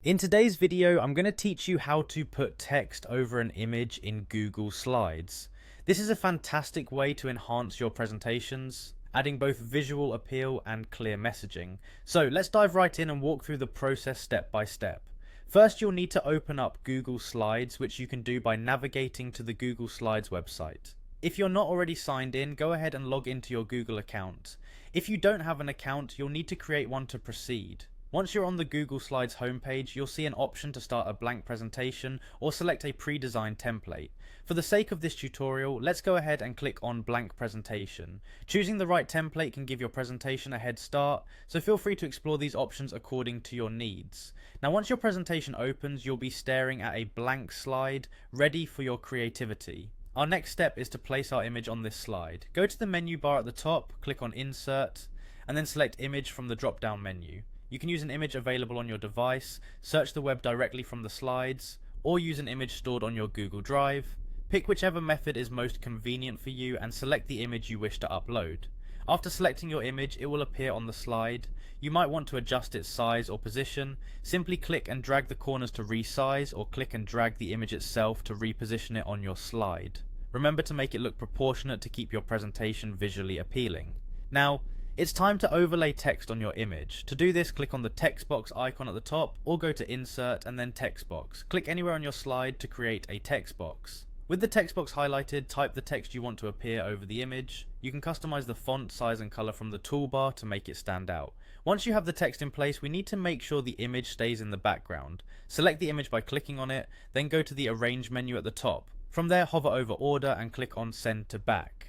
In today's video, I'm going to teach you how to put text over an image in Google Slides. This is a fantastic way to enhance your presentations, adding both visual appeal and clear messaging. So let's dive right in and walk through the process step by step. First, you'll need to open up Google Slides, which you can do by navigating to the Google Slides website. If you're not already signed in, go ahead and log into your Google account. If you don't have an account, you'll need to create one to proceed. Once you're on the Google Slides homepage, you'll see an option to start a blank presentation or select a pre-designed template. For the sake of this tutorial, let's go ahead and click on blank presentation. Choosing the right template can give your presentation a head start, so feel free to explore these options according to your needs. Now once your presentation opens, you'll be staring at a blank slide, ready for your creativity. Our next step is to place our image on this slide. Go to the menu bar at the top, click on Insert, and then select Image from the drop-down menu. You can use an image available on your device, search the web directly from the slides, or use an image stored on your Google Drive. Pick whichever method is most convenient for you and select the image you wish to upload. After selecting your image, it will appear on the slide. You might want to adjust its size or position. Simply click and drag the corners to resize, or click and drag the image itself to reposition it on your slide. Remember to make it look proportionate to keep your presentation visually appealing. Now, it's time to overlay text on your image. To do this, click on the text box icon at the top, or go to Insert and then Text Box. Click anywhere on your slide to create a text box. With the text box highlighted, type the text you want to appear over the image. You can customize the font, size and color from the toolbar to make it stand out. Once you have the text in place, we need to make sure the image stays in the background. Select the image by clicking on it, then go to the Arrange menu at the top. From there, hover over Order and click on Send to Back.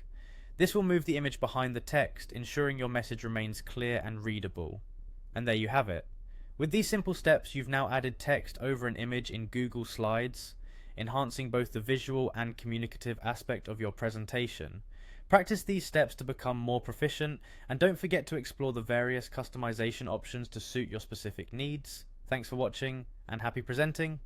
This will move the image behind the text, ensuring your message remains clear and readable. And there you have it. With these simple steps, you've now added text over an image in Google Slides, enhancing both the visual and communicative aspect of your presentation. Practice these steps to become more proficient, and don't forget to explore the various customization options to suit your specific needs. Thanks for watching, and happy presenting!